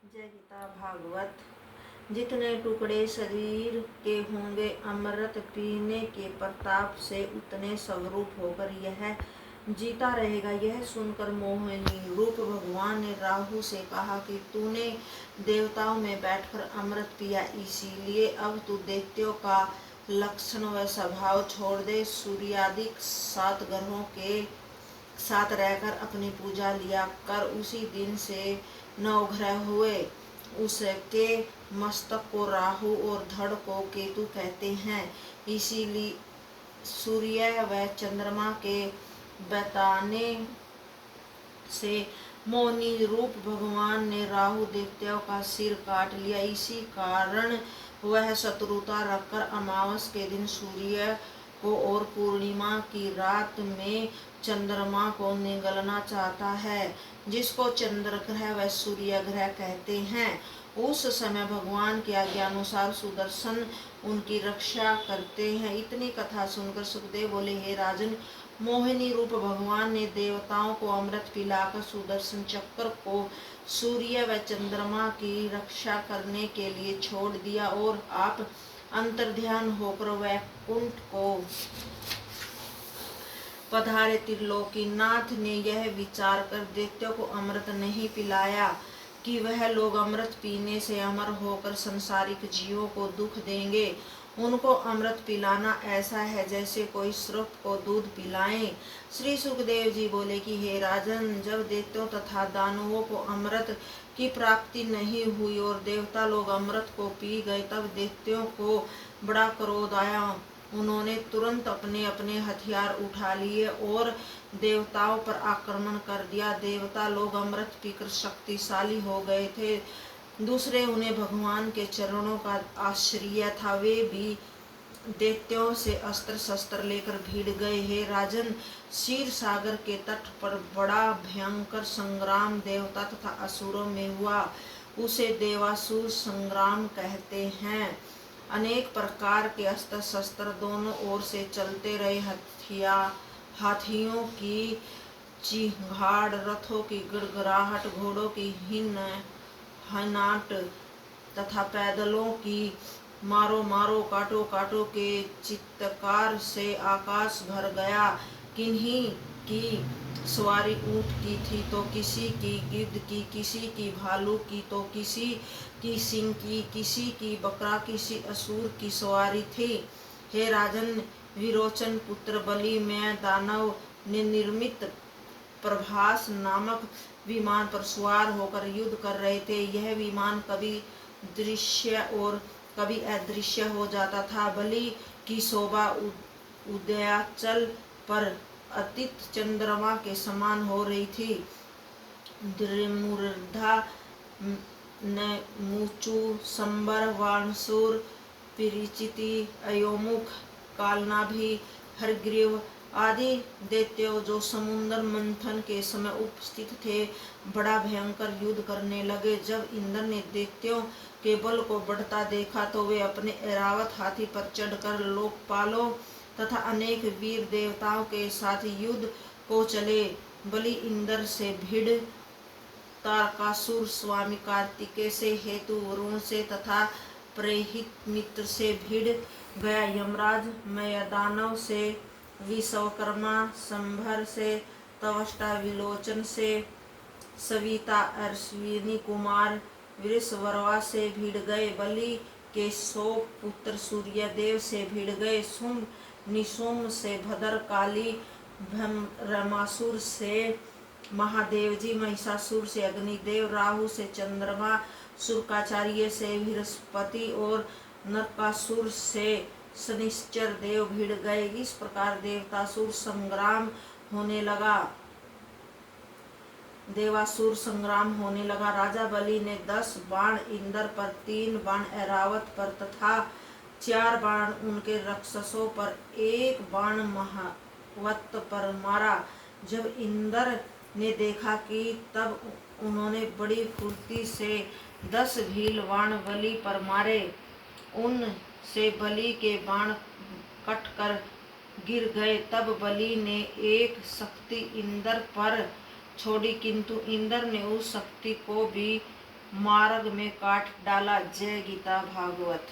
जय गीता भागवत। जितने टुकड़े शरीर के होंगे अमृत पीने के प्रताप से उतने स्वरूप होकर यह जीता रहेगा। यह सुनकर मोहिनी रूप भगवान ने राहु से कहा कि तूने देवताओं में बैठकर अमृत पिया, इसीलिए अब तू दैत्यों का लक्षण व स्वभाव छोड़ दे। सूर्यादि 7 ग्रहों के साथ रहकर अपनी पूजा लिया कर। उसी दिन से 9 ग्रह हुए। उसके मस्तक को राहु और धड़ को केतु कहते हैं। इसीलिए सूर्य व चंद्रमा के बताने से मोहिनी रूप भगवान ने राहु दैत्यों का सिर काट लिया। इसी कारण वह शत्रुता रखकर अमावस के दिन सूर्य को और पूर्णिमा की रात में चंद्रमा को निगलना चाहता है, जिसको चंद्र ग्रह व सूर्य ग्रह कहते हैं। उस समय भगवान की आज्ञानुसार सुदर्शन उनकी रक्षा करते हैं। इतनी कथा सुनकर सुखदेव बोले, हे राजन, मोहिनी रूप भगवान ने देवताओं को अमृत पिलाकर सुदर्शन चक्र को सूर्य व चंद्रमा की रक्षा करने के लिए छोड़ दिया और आप अंतर्ध्यान होकर वैकुंठ को पधारे। त्रिलोकीनाथ ने यह विचार कर दैत्यों को अमृत नहीं पिलाया कि वह लोग अमृत पीने से अमर होकर संसारिक जीवों को दुख देंगे। उनको अमृत पिलाना ऐसा है जैसे कोई श्रुत को दूध पिलाएं। श्री सुखदेव जी बोले कि हे राजन, जब दैत्यों तथा दानवों को अमृत की प्राप्ति नहीं हुई और देवता लोग अमृत को पी गए, तब दैत्यों को बड़ा क्रोध आया। उन्होंने तुरंत अपने अपने हथियार उठा लिए और देवताओं पर आक्रमण कर दिया। देवता लोग अमृत पीकर शक्तिशाली हो गए थे। दूसरे उन्हें भगवान के चरणों का आश्रय था। वे भी दैत्यों से अस्त्र शस्त्र लेकर भीड़ गए। हे राजन, क्षीर सागर के तट पर बड़ा भयंकर संग्राम देवता तथा असुरों में हुआ। उसे देवासुर संग्राम कहते हैं। अनेक प्रकार के अस्त्र शस्त्र दोनों ओर से चलते रहे। हाथियों की चिंगाड़, रथों की गड़गड़ाहट, घोड़ों की हनाट तथा पैदलों की मारो मारो काटो काटो के चित्कार से आकाश भर गया। किन्हीं की सवारी ऊंट की थी तो किसी की गिद्ध की, किसी की भालू की तो किसी की सिंह की, किसी की बकरा, किसी असुर की सवारी थी। हे राजन, विरोचन पुत्र बलि में दानव ने निर्मित प्रभास नामक विमान पर सवार होकर युद्ध कर रहे थे। यह विमान कभी दृश्य और कभी अदृश्य हो जाता था। बलि की शोभा उदयाचल पर अतीत चंद्रमा के समान हो रही थी। द्रिमूर्धा, मूचु, संबर, वाणसूर, पिरिचिति, अयोमुख, कालनाभि, हरग्रीव आदि दैत्य जो समुद्र मंथन के समय उपस्थित थे, बड़ा भयंकर युद्ध करने लगे। जब इंद्र ने दैत्यों के बल को बढ़ता देखा तो वे अपने ऐरावत हाथी पर चढ़कर लोकपालों तथा अनेक वीर देवताओं के साथ युद्ध को चले। बलि इंद्र से भिड़, तारकासुर स्वामी कार्तिकेय से, हेतु वरुण से तथा प्रेहित मित्र से भिड़ गया। यमराज मयदानव से, विश्वकर्मा संभर से, तवष्टा विलोचन से, सविता अश्विनी कुमार वृषवर्वा से भिड़ गए। बलि के 100 पुत्र सूर्यदेव से भिड़ गए। शुंभ निशुंभ से, भद्रकाली ब्रह्मासुर से महादेव जी, महिषासुर से अग्निदेव, राहु से चंद्रमा, शुक्राचार्य से बृहस्पति और नरकासुर से शनिश्चर देव भिड़ गए। इस प्रकार देवतासुर संग्राम होने लगा। देवासुर संग्राम होने लगा। राजा बलि ने 10 बाण इंद्र पर, 3 बाण ऐरावत पर तथा 4 बाण उनके राक्षसों पर, 1 बाण महावत पर मारा। जब इंद्र ने देखा कि तब उन्होंने बड़ी फुर्ती से 10 भील बाण बलि पर मारे। उनसे बलि के बाण कटकर गिर गए। तब बलि ने एक शक्ति इंद्र पर छोड़ी, किंतु इंद्र ने उस शक्ति को भी मार्ग में काट डाला। जय गीता भागवत।